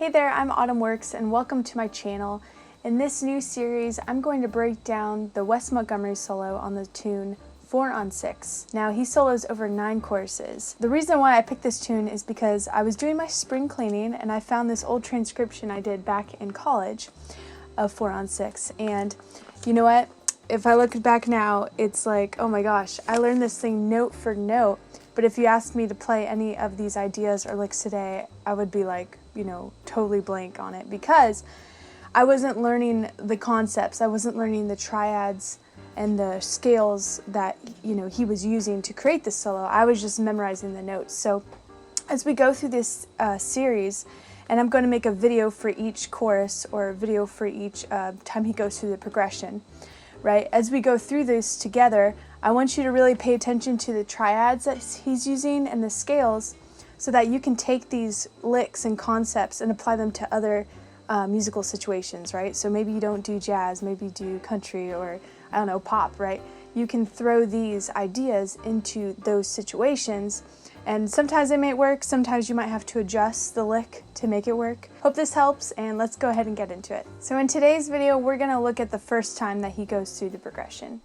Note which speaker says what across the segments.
Speaker 1: Hey there, I'm Autumn Works and welcome to my channel. In this new series, I'm going to break down the Wes Montgomery solo on the tune 4 on 6. Now, he solos over 9 choruses. The reason why I picked this tune is because I was doing my spring cleaning and I found this old transcription I did back in college of 4 on 6. And you know what? If I look back now, it's like, oh my gosh, I learned this thing note for note. But if you asked me to play any of these ideas or licks today, I would be like, totally blank on it because I wasn't learning the concepts. I wasn't learning the triads and the scales that, he was using to create this solo. I was just memorizing the notes. So as we go through this series, and I'm going to make a video for each chorus or a video for each time he goes through the progression, right? As we go through this together, I want you to really pay attention to the triads that he's using and the scales so that you can take these licks and concepts and apply them to other musical situations, right? So maybe you don't do jazz, maybe you do country or, I don't know, pop, right? You can throw these ideas into those situations, and sometimes they may work, sometimes you might have to adjust the lick to make it work. Hope this helps, and let's go ahead and get into it. So in today's video, we're gonna look at the first time that he goes through the progression.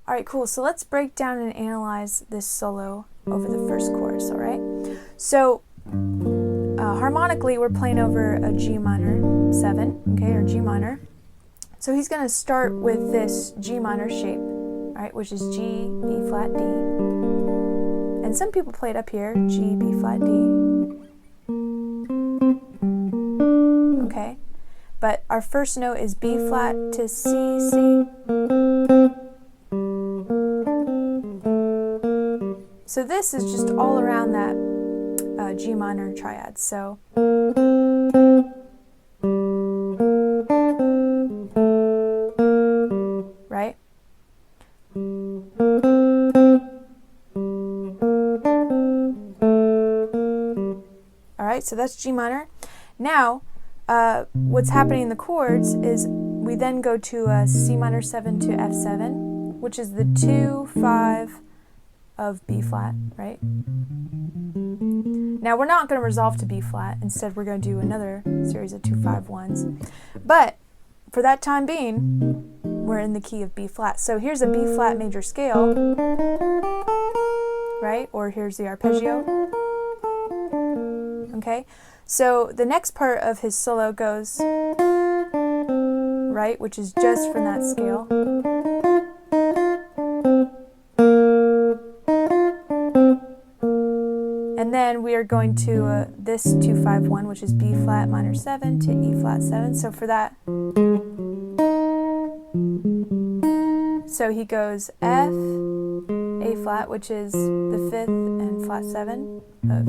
Speaker 1: Alright, cool. So let's break down and analyze this solo over the first chorus, alright? So, harmonically, we're playing over a G minor 7, okay, or G minor. So he's going to start with this G minor shape, alright, which is G, B flat, D. And some people play it up here, G, B flat, D. Okay, but our first note is B flat to C, C. So this is just all around that G minor triad. So right? All right, so that's G minor. Now, what's happening in the chords is we then go to a C minor 7 to F7, which is the 2, 5 of B flat, right? Now we're not going to resolve to B flat. Instead, we're going to do another series of 2, 5, 1s. But for that time being, we're in the key of B flat. So here's a B flat major scale, right? Or here's the arpeggio. Okay? So the next part of his solo goes, right, which is just from that scale. And then we are going to this 2, 5, 1, which is B flat minor 7 to E flat 7. So for that, so he goes F, A flat, which is the 5th and flat 7 of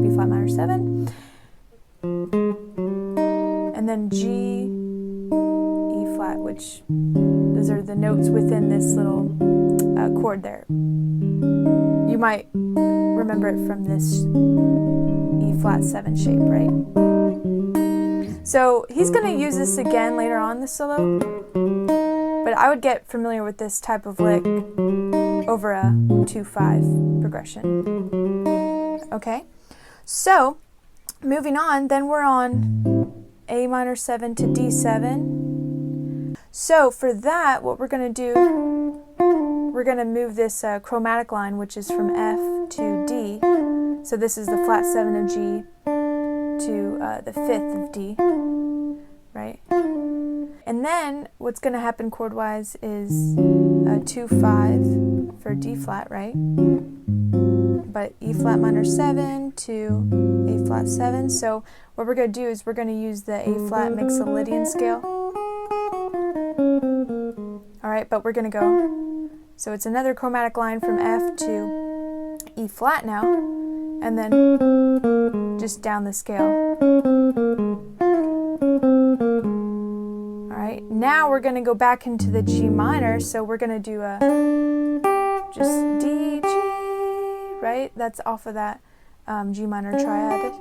Speaker 1: B flat minor 7. And then G, E flat, which those are the notes within this little chord there. You might remember it from this E flat 7 shape, right? So he's going to use this again later on in the solo, but I would get familiar with this type of lick over a 2-5 progression. Okay, so moving on, then we're on A minor 7 to D7. So for that, what we're going to do, we're going to move this chromatic line, which is from F to D. So this is the flat 7 of G to the 5th of D, right? And then what's going to happen chord-wise is 2, 5 for D flat, right? But E flat minor 7 to A flat 7. So what we're going to do is we're going to use the A flat Mixolydian scale. All right, but we're going to go, so it's another chromatic line from F to E flat now, and then just down the scale. Now we're going to go back into the G minor, so we're going to do a just D, G, right? That's off of that G minor triad.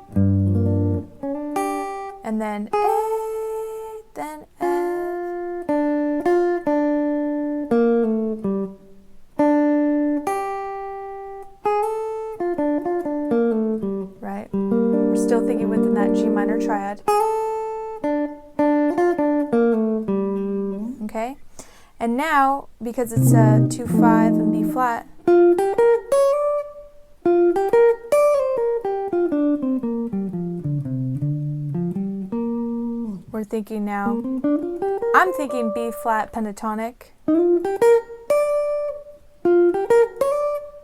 Speaker 1: And then A, then F. Right? We're still thinking within that G minor triad. Okay? And now, because it's a 2-5 and B flat, we're thinking now, I'm thinking B flat pentatonic.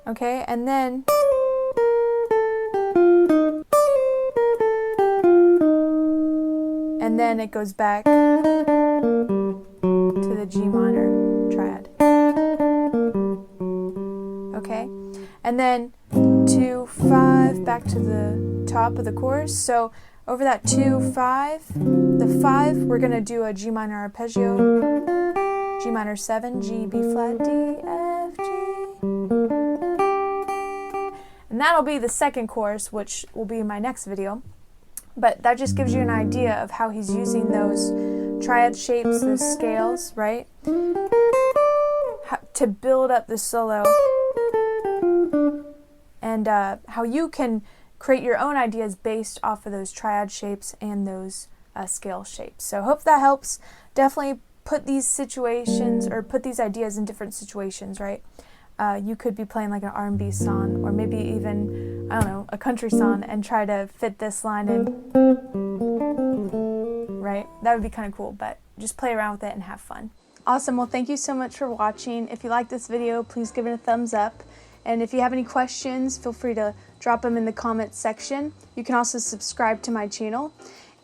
Speaker 1: Okay, and then it goes back to the G minor triad. Okay, and then 2-5 back to the top of the chorus. So over that 2-5, the 5, we're going to do a G minor arpeggio, G minor 7, G, B flat, D, F, G. And that'll be the second chorus, which will be in my next video. But that just gives you an idea of how he's using those triad shapes, those scales, right? To build up the solo. And how you can create your own ideas based off of those triad shapes and those scale shapes. So hope that helps. Definitely put these situations or put these ideas in different situations, right? You could be playing like an R&B song, or maybe even, I don't know, a country song, and try to fit this line in, right? That would be kind of cool, but just play around with it and have fun. Awesome. Well, thank you so much for watching. If you like this video, please give it a thumbs up. And if you have any questions, feel free to drop them in the comments section. You can also subscribe to my channel.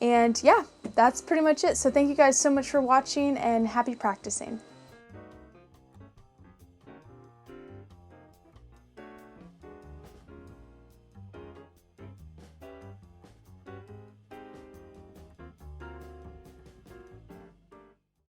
Speaker 1: And yeah, that's pretty much it. So thank you guys so much for watching, and happy practicing.